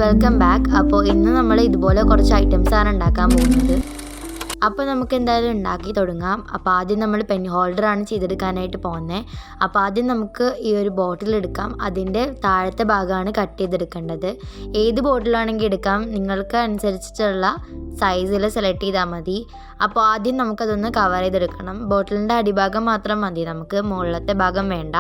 Welcome back. അപ്പോൾ ഇന്ന് നമ്മൾ ഇതുപോലെ കുറച്ച് ഐറ്റംസ് ആണ് ഉണ്ടാക്കാൻ പോകുന്നത്. അപ്പോൾ നമുക്ക് എന്തായാലും ഉണ്ടാക്കി തുടങ്ങാം. അപ്പോൾ ആദ്യം നമ്മൾ പെൻ ഹോൾഡറാണ് ചെയ്തെടുക്കാനായിട്ട് പോകുന്നത്. അപ്പോൾ ആദ്യം നമുക്ക് ഈ ഒരു ബോട്ടിൽ എടുക്കാം. അതിൻ്റെ താഴത്തെ ഭാഗമാണ് കട്ട് ചെയ്തെടുക്കേണ്ടത്. ഏത് ബോട്ടിലാണെങ്കിൽ എടുക്കാം, നിങ്ങൾക്ക് അനുസരിച്ചിട്ടുള്ള സൈസിൽ സെലക്ട് ചെയ്താൽ മതി. അപ്പോൾ ആദ്യം നമുക്കതൊന്ന് കവർ ചെയ്തെടുക്കണം. ബോട്ടിലിൻ്റെ അടിഭാഗം മാത്രം മതി, നമുക്ക് മുകളിലത്തെ ഭാഗം വേണ്ട.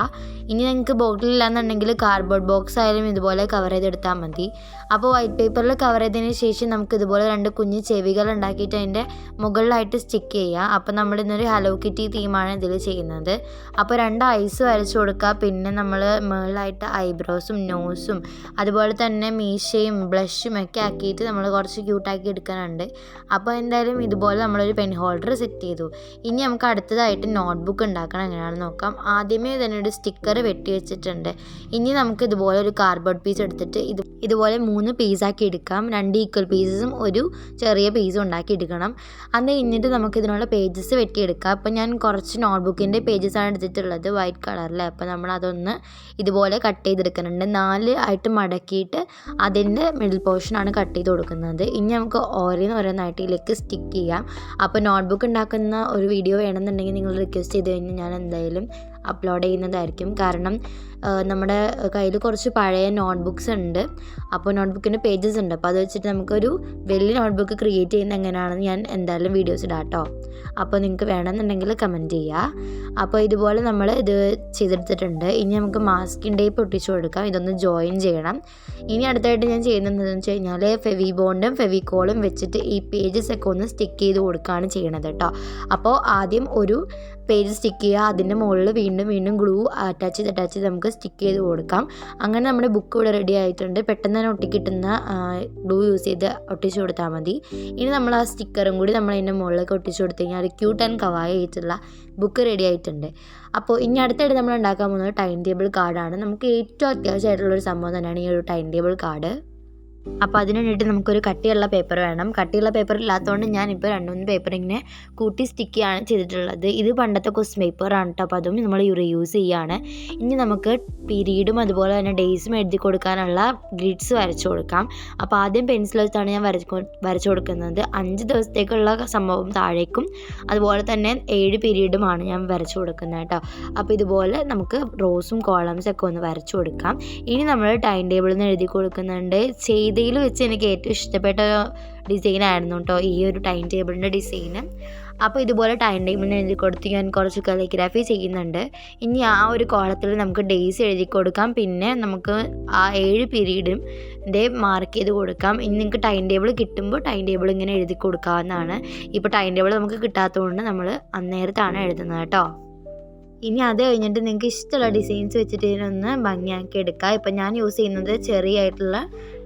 ഇനി നിങ്ങൾക്ക് ബോട്ടിലില്ലാന്നുണ്ടെങ്കിൽ കാർഡ്ബോർഡ് ബോക്സ് ആയാലും ഇതുപോലെ കവർ ചെയ്തെടുത്താൽ മതി. അപ്പോൾ വൈറ്റ് പേപ്പറിൽ കവർ ചെയ്തതിന് ശേഷം നമുക്ക് ഇതുപോലെ 2 കുഞ്ഞ് ചെവികൾ ഉണ്ടാക്കിയിട്ട് അതിൻ്റെ മുകളിലായിട്ട് സ്റ്റിക്ക് ചെയ്യുക. അപ്പോൾ നമ്മൾ ഇന്നൊരു ഹലോ കിറ്റി തീമാണ് ഇതിൽ ചെയ്യുന്നത്. അപ്പോൾ 2 ഐസ് വരച്ചു കൊടുക്കുക. പിന്നെ നമ്മൾ മുകളിലായിട്ട് ഐബ്രോസും നോസും അതുപോലെ തന്നെ മീശയും ബ്ലഷും ഒക്കെ ആക്കിയിട്ട് നമ്മൾ കുറച്ച് ക്യൂട്ടാക്കി എടുക്കാനുണ്ട്. അപ്പോൾ എന്തായാലും ഇതുപോലെ നമ്മളൊരു പെൻ ഹോൾഡർ സെറ്റ് ചെയ്തു. ഇനി നമുക്ക് അടുത്തതായിട്ട് നോട്ട്ബുക്ക് ഉണ്ടാക്കണം. എങ്ങനെയാണെന്ന് നോക്കാം. ആദ്യമേ തന്നെ ഒരു സ്റ്റിക്കർ വെട്ടി വെച്ചിട്ടുണ്ട്. ഇനി നമുക്ക് ഇതുപോലെ ഒരു കാർഡ്ബോർഡ് പീസ് എടുത്തിട്ട് ഇതുപോലെ 3 പീസാക്കി എടുക്കാം. 2 ഈക്വൽ പീസസും ഒരു ചെറിയ പീസും ഉണ്ടാക്കി എടുക്കണം. അത് കഴിഞ്ഞിട്ട് നമുക്ക് ഇതിനുള്ള പേജസ് വെട്ടിയെടുക്കാം. അപ്പോൾ ഞാൻ കുറച്ച് നോട്ട്ബുക്കിൻ്റെ പേജസാണ് എടുത്തിട്ടുള്ളത് വൈറ്റ് കളറിൽ. അപ്പോൾ നമ്മൾ അതൊന്ന് ഇതുപോലെ കട്ട് ചെയ്തെടുക്കുന്നുണ്ട്. 4 ആയിട്ട് മടക്കിയിട്ട് അതിൻ്റെ മിഡിൽ പോർഷനാണ് കട്ട് ചെയ്ത് കൊടുക്കുന്നത്. ഇനി നമുക്ക് ഓരോന്നായിട്ട് ഇതിലേക്ക് സ്റ്റിക്ക് ചെയ്യാം. അപ്പോൾ നോട്ട്ബുക്ക് ഉണ്ടാക്കുന്ന ഒരു വീഡിയോ വേണമെന്നുണ്ടെങ്കിൽ നിങ്ങൾ റിക്വസ്റ്റ് ചെയ്ത് കഴിഞ്ഞാൽ ഞാൻ എന്തായാലും അപ്ലോഡ് ചെയ്യുന്നതായിരിക്കും. കാരണം നമ്മുടെ കയ്യിൽ കുറച്ച് പഴയ നോട്ട്ബുക്സ് ഉണ്ട്. അപ്പോൾ നോട്ട്ബുക്കിൻ്റെ പേജസ് ഉണ്ട്. അപ്പോൾ അത് വെച്ചിട്ട് നമുക്കൊരു വലിയ നോട്ട്ബുക്ക് ക്രിയേറ്റ് ചെയ്യുന്നത് എങ്ങനെയാണെന്ന് ഞാൻ എന്തായാലും വീഡിയോസ് ഇടാം കേട്ടോ. അപ്പോൾ നിങ്ങൾക്ക് വേണമെന്നുണ്ടെങ്കിൽ കമൻറ്റ് ചെയ്യുക. അപ്പോൾ ഇതുപോലെ നമ്മൾ ഇത് ചെയ്തെടുത്തിട്ടുണ്ട്. ഇനി നമുക്ക് മാസ്കിൻ ടേപ്പ് ഒട്ടിച്ചു കൊടുക്കാം. ഇതൊന്ന് ജോയിൻ ചെയ്യണം. ഇനി അടുത്തായിട്ട് ഞാൻ ചെയ്യുന്നത് എന്താണെന്ന് വെച്ച് കഴിഞ്ഞാൽ ഫെവി ബോണ്ടും ഫെവിക്കോളും വെച്ചിട്ട് ഈ പേജസ് ഒക്കെ ഒന്ന് സ്റ്റിക്ക് ചെയ്ത് കൊടുക്കുകയാണ് ചെയ്യണത് കേട്ടോ. അപ്പോൾ ആദ്യം ഒരു പേജ് സ്റ്റിക്ക് ചെയ്യുക. അതിൻ്റെ മുകളിൽ വീണ്ടും ഗ്ലൂ അറ്റാച്ച് ചെയ്ത് നമുക്ക് സ്റ്റിക്ക് ചെയ്ത് കൊടുക്കാം. അങ്ങനെ നമ്മുടെ ബുക്ക് ഇവിടെ റെഡി ആയിട്ടുണ്ട്. പെട്ടെന്ന് തന്നെ ഒട്ടിക്കിട്ടുന്ന ഗ്ലൂ യൂസ് ചെയ്ത് ഒട്ടിച്ചു കൊടുത്താൽ മതി. ഇനി നമ്മൾ ആ സ്റ്റിക്കറും കൂടി നമ്മൾ അതിൻ്റെ മുകളിലേക്ക് ഒട്ടിച്ചു കൊടുത്തു കഴിഞ്ഞാൽ ഒരു ക്യൂട്ട് ആൻഡ് കവായി ആയിട്ടുള്ള ബുക്ക് റെഡി ആയിട്ടുണ്ട്. അപ്പോൾ ഇനി അടുത്തായിട്ട് നമ്മൾ ഉണ്ടാക്കാൻ പോകുന്നത് ടൈം ടേബിൾ കാർഡാണ്. നമുക്ക് ഏറ്റവും അത്യാവശ്യമായിട്ടുള്ളൊരു സംഭവം തന്നെയാണ് ഈ ഒരു ടൈം ടേബിൾ കാർഡ്. അപ്പോൾ അതിന് വേണ്ടിയിട്ട് നമുക്കൊരു കട്ടിയുള്ള പേപ്പർ വേണം. കട്ടിയുള്ള പേപ്പർ ഇല്ലാത്തതുകൊണ്ട് ഞാനിപ്പോൾ 2-3 പേപ്പർ ഇങ്ങനെ കൂട്ടി സ്റ്റിക്ക് ചെയ്യാണ് ചെയ്തിട്ടുള്ളത്. ഇത് പണ്ടത്തെ ക്വസ്റ്റ്യൻ പേപ്പറാണ് കേട്ടോ. അപ്പോൾ അതും നമ്മൾ റീയൂസ് ചെയ്യുകയാണ്. ഇനി നമുക്ക് പീരീഡും അതുപോലെ തന്നെ ഡേയ്സും എഴുതി കൊടുക്കാനുള്ള ഗ്രിഡ്സ് വരച്ചു കൊടുക്കാം. അപ്പോൾ ആദ്യം പെൻസിൽ വെച്ചാണ് ഞാൻ വരച്ചു കൊടുക്കുന്നത്. 5 ദിവസത്തേക്കുള്ള സംഭവം താഴേക്കും അതുപോലെ തന്നെ 7 പീരീഡുമാണ് ഞാൻ വരച്ചു കൊടുക്കുന്നത് കേട്ടോ. അപ്പോൾ ഇതുപോലെ നമുക്ക് റോസും കോളംസും ഒക്കെ ഒന്ന് വരച്ചു കൊടുക്കാം. ഇനി നമ്മൾ ടൈം ടേബിളിൽ നിന്ന് എഴുതി കൊടുക്കുന്നുണ്ട്. ചെയ്തതിൽ വെച്ച് എനിക്ക് ഏറ്റവും ഇഷ്ടപ്പെട്ട ഡിസൈനായിരുന്നു കേട്ടോ ഈ ഒരു ടൈം ടേബിളിൻ്റെ ഡിസൈന്. അപ്പോൾ ഇതുപോലെ ടൈം ടേബിളിന് എഴുതി കൊടുത്ത് ഞാൻ കുറച്ച് കാലിഗ്രാഫി ചെയ്യുന്നുണ്ട്. ഇനി ആ ഒരു കോളത്തിൽ നമുക്ക് ഡേയ്സ് എഴുതി കൊടുക്കാം. പിന്നെ നമുക്ക് ആ 7 പീരീഡും മാർക്ക് ചെയ്ത് കൊടുക്കാം. ഇനി നിങ്ങൾക്ക് ടൈം ടേബിൾ കിട്ടുമ്പോൾ ടൈം ടേബിൾ ഇങ്ങനെ എഴുതി കൊടുക്കാവുന്നതാണ്. ഇപ്പോൾ ടൈം ടേബിൾ നമുക്ക് കിട്ടാത്തതുകൊണ്ട് നമ്മൾ അന്നേരത്താണ് എഴുതുന്നത് കേട്ടോ. ഇനി അത് കഴിഞ്ഞിട്ട് നിങ്ങൾക്ക് ഇഷ്ടമുള്ള ഡിസൈൻസ് വെച്ചിട്ട് ഇതിനൊന്ന് ഭംഗിയാക്കി എടുക്കുക. ഇപ്പം ഞാൻ യൂസ് ചെയ്യുന്നത് ചെറിയായിട്ടുള്ള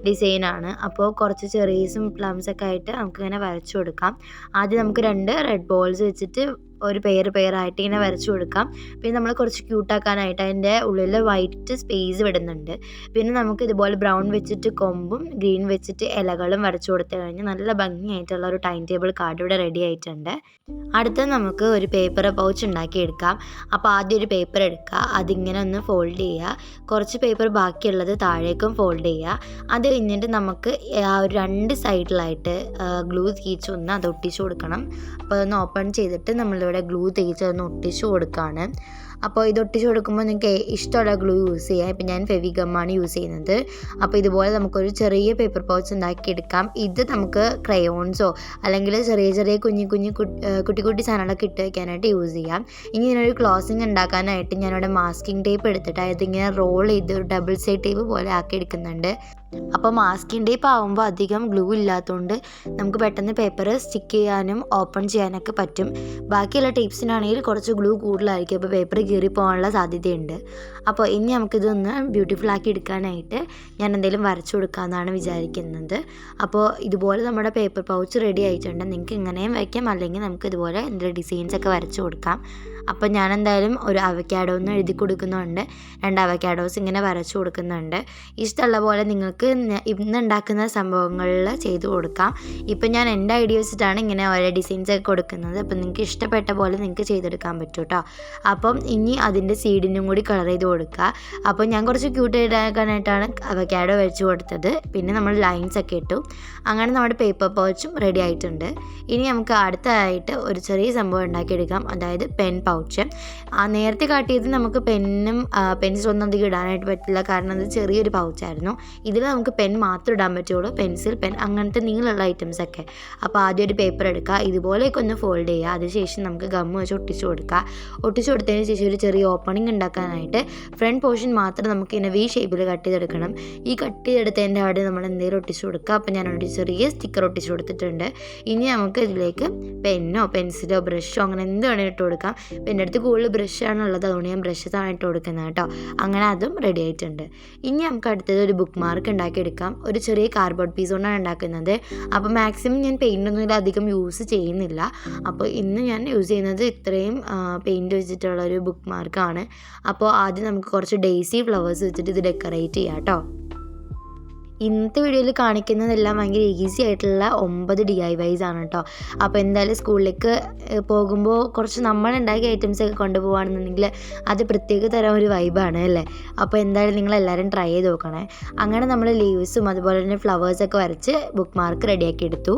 ഡിസൈനാണ്. അപ്പോൾ കുറച്ച് ചെറീസും പ്ലംസൊക്കെ ആയിട്ട് നമുക്കിങ്ങനെ വരച്ചു കൊടുക്കാം. ആദ്യം നമുക്ക് 2 റെഡ് ബോൾസ് വെച്ചിട്ട് ഒരു പെയറായിട്ട് ഇങ്ങനെ വരച്ചു കൊടുക്കാം. പിന്നെ നമ്മൾ കുറച്ച് ക്യൂട്ടാക്കാനായിട്ട് അതിൻ്റെ ഉള്ളിൽ വൈറ്റ് സ്പേസ് വിടുന്നുണ്ട്. പിന്നെ നമുക്ക് ഇതുപോലെ ബ്രൗൺ വെച്ചിട്ട് കൊമ്പും ഗ്രീൻ വെച്ചിട്ട് ഇലകളും വരച്ചു കൊടുത്തു കഴിഞ്ഞാൽ നല്ല ഭംഗിയായിട്ടുള്ള ഒരു ടൈം ടേബിൾ കാർഡ് ഇവിടെ റെഡി ആയിട്ടുണ്ട്. അടുത്ത നമുക്ക് ഒരു പേപ്പർ പൗച്ച് ഉണ്ടാക്കി എടുക്കാം. അപ്പോൾ ആദ്യം ഒരു പേപ്പർ എടുക്കുക, അതിങ്ങനെ ഒന്ന് ഫോൾഡ് ചെയ്യുക. കുറച്ച് പേപ്പർ ബാക്കിയുള്ളത് താഴേക്കും ഫോൾഡ് ചെയ്യുക. അത് കഴിഞ്ഞിട്ട് നമുക്ക് ആ ഒരു 2 സൈഡിലായിട്ട് ഗ്ലൂ തേച്ചൊന്ന് അത് ഒട്ടിച്ചു കൊടുക്കണം. അപ്പോൾ അതൊന്ന് ഓപ്പൺ ചെയ്തിട്ട് നമ്മളിവിടെ ഗ്ലൂ തേച്ച് അതൊന്ന് ഒട്ടിച്ചു കൊടുക്കുകയാണ്. അപ്പോൾ ഇത് ഒട്ടിച്ചു കൊടുക്കുമ്പോൾ നിങ്ങൾക്ക് ഇഷ്ടമുള്ള ഗ്ലൂ യൂസ് ചെയ്യാം. ഇപ്പം ഞാൻ ഫെവിഗമ്മാണ് യൂസ് ചെയ്യുന്നത്. അപ്പോൾ ഇതുപോലെ നമുക്കൊരു ചെറിയ പേപ്പർ പൗച്ച് ഉണ്ടാക്കിയെടുക്കാം. ഇത് നമുക്ക് ക്രയോൺസോ അല്ലെങ്കിൽ ചെറിയ കുട്ടി സാധനങ്ങളൊക്കെ ഇട്ട് വയ്ക്കാനായിട്ട് യൂസ് ചെയ്യാം. ഇനി ഇതിനൊരു ക്ലോസിങ് ഉണ്ടാക്കാനായിട്ട് ഞാനിവിടെ മാസ്കിംഗ് ടേപ്പ് എടുത്തിട്ട് അതിങ്ങനെ റോൾ ചെയ്ത് ഒരു ഡബിൾ സൈഡ് ടേപ്പ് പോലെ ആക്കി എടുക്കുന്നുണ്ട്. അപ്പോൾ മാസ്കിംഗ് ടേപ്പ് ആകുമ്പോൾ അധികം ഗ്ലൂ ഇല്ലാത്തതുകൊണ്ട് നമുക്ക് പെട്ടെന്ന് പേപ്പർ സ്റ്റിക്ക് ചെയ്യാനും ഓപ്പൺ ചെയ്യാനൊക്കെ പറ്റും. ബാക്കിയുള്ള ടേപ്സിനാണെങ്കിൽ കുറച്ച് ഗ്ലൂ കൂടുതലായിരിക്കും. അപ്പോൾ പേപ്പർ കീറി പോകാനുള്ള സാധ്യതയുണ്ട്. അപ്പോൾ ഇനി നമുക്കിതൊന്ന് ബ്യൂട്ടിഫുൾ ആക്കി എടുക്കാനായിട്ട് ഞാൻ എന്തെങ്കിലും വരച്ചു കൊടുക്കാമെന്നാണ് വിചാരിക്കുന്നത്. അപ്പോൾ ഇതുപോലെ നമ്മുടെ പേപ്പർ പൗച്ച് റെഡി ആയിട്ടുണ്ട്. നിങ്ങൾക്ക് ഇങ്ങനെയും വയ്ക്കാം, അല്ലെങ്കിൽ നമുക്ക് ഇതുപോലെ എന്തെങ്കിലും ഡിസൈൻസൊക്കെ വരച്ചു കൊടുക്കാം. അപ്പോൾ ഞാൻ എന്തായാലും ഒരു അവക്കാഡോ എന്ന് എഴുതി കൊടുക്കുന്നുണ്ട്. 2 അവക്കാഡോസ് ഇങ്ങനെ വരച്ചു കൊടുക്കുന്നുണ്ട്. ഇഷ്ടമുള്ള പോലെ നിങ്ങൾക്ക് ഇന്ന് ഉണ്ടാക്കുന്ന സംഭവങ്ങളിൽ ചെയ്ത് കൊടുക്കാം. ഇപ്പം ഞാൻ എൻ്റെ ഐഡിയ വെച്ചിട്ടാണ് ഇങ്ങനെ ഓരോ ഡിസൈൻസൊക്കെ കൊടുക്കുന്നത്. അപ്പം നിങ്ങൾക്ക് ഇഷ്ടപ്പെട്ട പോലെ നിങ്ങൾക്ക് ചെയ്തെടുക്കാൻ പറ്റും കേട്ടോ. അപ്പം ഇനി ഇനി അതിൻ്റെ സീഡിനും കൂടി കളർ ചെയ്ത് കൊടുക്കുക. അപ്പോൾ ഞാൻ കുറച്ച് ക്യൂട്ട് ആക്കാനായിട്ടാണ് അവക്കാഡോ വെച്ച് കൊടുത്തത്. പിന്നെ നമ്മൾ ലൈൻസ് ഒക്കെ ഇട്ടു. അങ്ങനെ നമ്മുടെ പേപ്പർ പൗച്ചും റെഡി ആയിട്ടുണ്ട്. ഇനി നമുക്ക് അടുത്തതായിട്ട് ഒരു ചെറിയ സംഭവം ഉണ്ടാക്കിയെടുക്കാം, അതായത് പെൻ പൗച്ച്. നേരത്തെ കാട്ടിയത് നമുക്ക് പെന്നും പെൻസിലൊന്നും അധികം ഇടാനായിട്ട് പറ്റില്ല, കാരണം അത് ചെറിയൊരു പൗച്ചായിരുന്നു. ഇതിൽ നമുക്ക് പെൻ മാത്രം ഇടാൻ പറ്റുള്ളൂ, പെൻസിൽ, പെൻ, അങ്ങനത്തെ നീളമുള്ള ഐറ്റംസൊക്കെ. അപ്പോൾ ആദ്യം ഒരു പേപ്പർ എടുക്കുക, ഇതുപോലെയൊക്കെ ഒന്ന് ഫോൾഡ് ചെയ്യുക. അതിനുശേഷം നമുക്ക് ഗമ്മ് വെച്ച് ഒട്ടിച്ച് കൊടുക്കുക. ഒട്ടിച്ച് കൊടുത്തതിന് ശേഷം ഒരു ചെറിയ ഓപ്പണിംഗ് ഉണ്ടാക്കാനായിട്ട് ഫ്രണ്ട് പോർഷൻ മാത്രം നമുക്ക് ഇങ്ങനെ വി ഷേപ്പിൽ കട്ട് ചെയ്തെടുക്കണം. ഈ കട്ട് ചെയ്തെടുത്തതിൻ്റെ അവിടെ നമ്മൾ എന്തെങ്കിലും ഒട്ടിച്ച് കൊടുക്കുക. അപ്പോൾ ഞാനൊരു ചെറിയ സ്റ്റിക്കർ ഒട്ടിച്ച് കൊടുത്തിട്ടുണ്ട്. ഇനി നമുക്ക് ഇതിലേക്ക് പെന്നോ പെൻസിലോ ബ്രഷോ അങ്ങനെ എന്ത് വേണമെങ്കിൽ ഇട്ട് കൊടുക്കാം. അപ്പോൾ എൻ്റെ അടുത്ത് കൂടുതൽ ബ്രഷാണുള്ളത്, അതുകൊണ്ട് ഞാൻ ബ്രഷസാണ് ഇട്ട് കൊടുക്കുന്നത് കേട്ടോ. അങ്ങനെ അതും റെഡി ആയിട്ടുണ്ട്. ഇനി നമുക്ക് അടുത്തത് ഒരു ബുക്ക് മാർക്ക് ഉണ്ടാക്കിയെടുക്കാം. ഒരു ചെറിയ കാർഡ്ബോർഡ് പീസ് കൊണ്ടാണ് ഉണ്ടാക്കുന്നത്. അപ്പോൾ മാക്സിമം ഞാൻ പെയിൻ്റൊന്നും അധികം യൂസ് ചെയ്യുന്നില്ല. അപ്പോൾ ഇന്ന് ഞാൻ യൂസ് ചെയ്യുന്നത് ഇത്രയും പെയിൻറ്റ് വെച്ചിട്ടുള്ളൊരു ബുക്ക് മാർക്കാണ്. അപ്പോൾ ആദ്യം നമുക്ക് കുറച്ച് ഡെയ്സി ഫ്ലവേഴ്സ് വെച്ചിട്ട് ഇത് ഡെക്കറേറ്റ് ചെയ്യാം കേട്ടോ. ഇന്നത്തെ വീഡിയോയിൽ കാണിക്കുന്നതെല്ലാം ഭയങ്കര ഈസി ആയിട്ടുള്ള 9 DIYs ആണ് കേട്ടോ. അപ്പോൾ എന്തായാലും സ്കൂളിലേക്ക് പോകുമ്പോൾ കുറച്ച് നമ്മളുണ്ടാക്കിയ ഐറ്റംസൊക്കെ കൊണ്ടുപോകുകയാണെന്നുണ്ടെങ്കിൽ അത് പ്രത്യേക തരം ഒരു വൈബാണ് അല്ലേ. അപ്പോൾ എന്തായാലും നിങ്ങളെല്ലാവരും ട്രൈ ചെയ്ത് നോക്കണേ. അങ്ങനെ നമ്മൾ ലീവ്സും അതുപോലെ തന്നെ ഫ്ലവേഴ്സൊക്കെ വരച്ച് ബുക്ക് മാർക്ക് റെഡിയാക്കി എടുത്തു.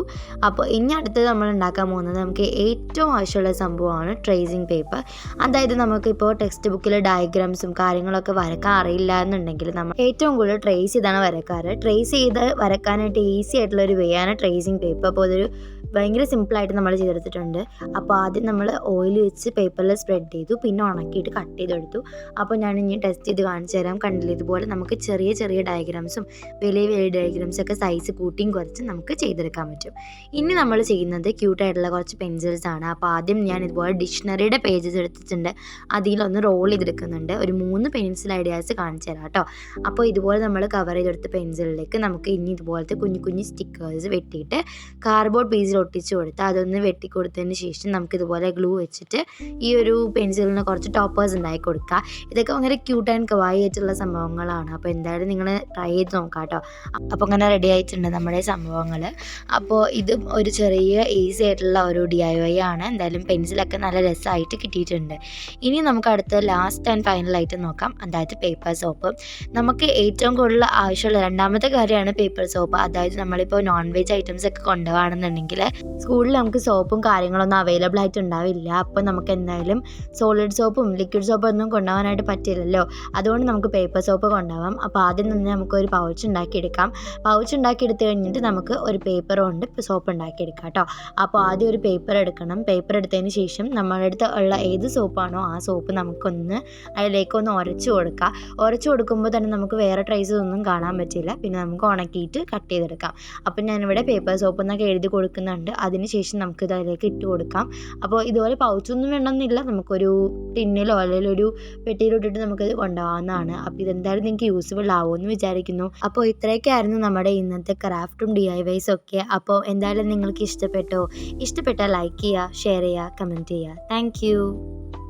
അപ്പോൾ ഇനി അടുത്തത് നമ്മൾ ഉണ്ടാക്കാൻ പോകുന്നത് നമുക്ക് ഏറ്റവും ആവശ്യമുള്ള സംഭവമാണ് ട്രേസിങ് പേപ്പർ. അതായത് നമുക്കിപ്പോൾ ടെക്സ്റ്റ് ബുക്കിൽ ഡയഗ്രാംസും കാര്യങ്ങളൊക്കെ വരക്കാൻ അറിയില്ല എന്നുണ്ടെങ്കിൽ നമ്മൾ ഏറ്റവും കൂടുതൽ ട്രേസ് ചെയ്താണ് വരക്കാറ്. ട്രേസ് ചെയ്ത് വരക്കാനായിട്ട് ഈസി ആയിട്ടുള്ളൊരു വേ ആണ് ട്രേസിങ് പേപ്പർ. അപ്പോൾ അതൊരു ഭയങ്കര സിമ്പിളായിട്ട് നമ്മൾ ചെയ്തെടുത്തിട്ടുണ്ട്. അപ്പോൾ ആദ്യം നമ്മൾ ഓയിൽ വെച്ച് പേപ്പറിൽ സ്പ്രെഡ് ചെയ്തു, പിന്നെ ഉണക്കിയിട്ട് കട്ട് ചെയ്തെടുത്തു. അപ്പോൾ ഞാൻ ഇനി ടെസ്റ്റ് ചെയ്ത് കാണിച്ചു തരാം. കണ്ടില്ല, ഇതുപോലെ നമുക്ക് ചെറിയ ചെറിയ ഡയഗ്രാംസും വലിയ വലിയ ഡയഗ്രാംസൊക്കെ സൈസ് കൂട്ടിയും കുറച്ച് നമുക്ക് ചെയ്തെടുക്കാൻ പറ്റും. ഇനി നമ്മൾ ചെയ്യുന്നത് ക്യൂട്ടായിട്ടുള്ള കുറച്ച് പെൻസിൽസ് ആണ്. അപ്പോൾ ആദ്യം ഞാൻ ഇതുപോലെ ഡിക്ഷണറിയുടെ പേജസ് എടുത്തിട്ടുണ്ട്, അതിലൊന്ന് റോൾ ചെയ്തെടുക്കുന്നുണ്ട്. ഒരു 3 പെൻസിൽ ഐഡിയാസ് കാണിച്ചു തരാം കേട്ടോ. അപ്പോൾ ഇതുപോലെ നമ്മൾ കവർ ചെയ്തെടുത്ത പെൻസിലിലേക്ക് നമുക്ക് ഇനി ഇതുപോലത്തെ കുഞ്ഞു കുഞ്ഞു സ്റ്റിക്കേഴ്സ് വെട്ടിയിട്ട് കാർഡ്ബോർഡ് പീസിൽ ഒട്ടിച്ച് കൊടുത്ത് അതൊന്ന് വെട്ടിക്കൊടുത്തതിന് ശേഷം നമുക്കിതുപോലെ ഗ്ലൂ വെച്ചിട്ട് ഈ ഒരു പെൻസിലിന് കുറച്ച് ടോപ്പേഴ്സ് ഉണ്ടാക്കി കൊടുക്കുക. ഇതൊക്കെ ഭയങ്കര ക്യൂട്ട് ആൻഡ് കവായി ആയിട്ടുള്ള സംഭവങ്ങളാണ്. അപ്പോൾ എന്തായാലും നിങ്ങൾ ട്രൈ ചെയ്ത് നോക്കാം കേട്ടോ. അപ്പോൾ അങ്ങനെ റെഡി ആയിട്ടുണ്ട് നമ്മുടെ സംഭവങ്ങൾ. അപ്പോൾ ഇതും ഒരു ചെറിയ ഈസി ആയിട്ടുള്ള ഒരു DIY ആണ്. എന്തായാലും പെൻസിലൊക്കെ നല്ല രസമായിട്ട് കിട്ടിയിട്ടുണ്ട്. ഇനി നമുക്ക് അടുത്ത ലാസ്റ്റ് ആൻഡ് ഫൈനലായിട്ട് നോക്കാം, അതായത് പേപ്പർ സോപ്പ്. നമുക്ക് ഏറ്റവും കൂടുതൽ ആവശ്യമുള്ള രണ്ടാമത്തെ കാര്യമാണ് പേപ്പർ സോപ്പ്. അതായത് നമ്മളിപ്പോൾ നോൺ വെജ് ഐറ്റംസ് ഒക്കെ കൊണ്ടുപോകണമെന്നുണ്ടെങ്കിൽ സ്കൂളിൽ നമുക്ക് സോപ്പും കാര്യങ്ങളൊന്നും അവൈലബിൾ ആയിട്ട് ഉണ്ടാവില്ല. അപ്പോൾ നമുക്ക് എന്തായാലും സോളിഡ് സോപ്പും ലിക്വിഡ് സോപ്പും ഒന്നും കൊണ്ടുപോകാനായിട്ട് പറ്റില്ലല്ലോ. അതുകൊണ്ട് നമുക്ക് പേപ്പർ സോപ്പ് കൊണ്ടുപോകാം. അപ്പോൾ ആദ്യം തന്നെ നമുക്കൊരു പൗച്ച് ഉണ്ടാക്കിയെടുക്കാം. പൗച്ച് ഉണ്ടാക്കിയെടുത്ത് കഴിഞ്ഞിട്ട് നമുക്ക് ഒരു പേപ്പർ കൊണ്ട് സോപ്പ് ഉണ്ടാക്കിയെടുക്കാം കേട്ടോ. അപ്പോൾ ആദ്യം ഒരു പേപ്പർ എടുക്കണം. പേപ്പർ എടുത്തതിന് ശേഷം നമ്മുടെ അടുത്ത് ഉള്ള ഏത് സോപ്പാണോ ആ സോപ്പ് നമുക്കൊന്ന് അതിലേക്കൊന്ന് ഉരച്ച് കൊടുക്കുക. ഉരച്ച് കൊടുക്കുമ്പോൾ തന്നെ നമുക്ക് വേറെ ട്രേസസ് ഒന്നും കാണാൻ പറ്റില്ല. പിന്നെ നമുക്ക് ഉണക്കിയിട്ട് കട്ട് ചെയ്തെടുക്കാം. അപ്പം ഞാനിവിടെ പേപ്പർ സോപ്പ് എന്നൊക്കെ എഴുതി കൊടുക്കുന്നുണ്ട്. അതിനുശേഷം നമുക്കിത് അതിലേക്ക് ഇട്ട് കൊടുക്കാം. അപ്പോൾ ഇതുപോലെ പൗച്ചൊന്നും വേണമെന്നില്ല, നമുക്കൊരു ടിന്നിലോ അല്ലെങ്കിൽ ഒരു പെട്ടിയിലോ ഇട്ടിട്ട് നമുക്കിത് കൊണ്ടുപോകാവുന്നതാണ്. അപ്പോൾ ഇതെന്തായാലും നിങ്ങൾക്ക് യൂസ്ഫുൾ ആവുമെന്ന് വിചാരിക്കുന്നു. അപ്പോൾ ഇത്രയൊക്കെ ആയിരുന്നു നമ്മുടെ ഇന്നത്തെ ക്രാഫ്റ്റും DIYs ഒക്കെ. അപ്പോൾ എന്തായാലും നിങ്ങൾക്ക് ഇഷ്ടപ്പെട്ടാൽ ലൈക്ക് ചെയ്യുക, ഷെയർ ചെയ്യുക, കമൻറ്റ് ചെയ്യുക. താങ്ക്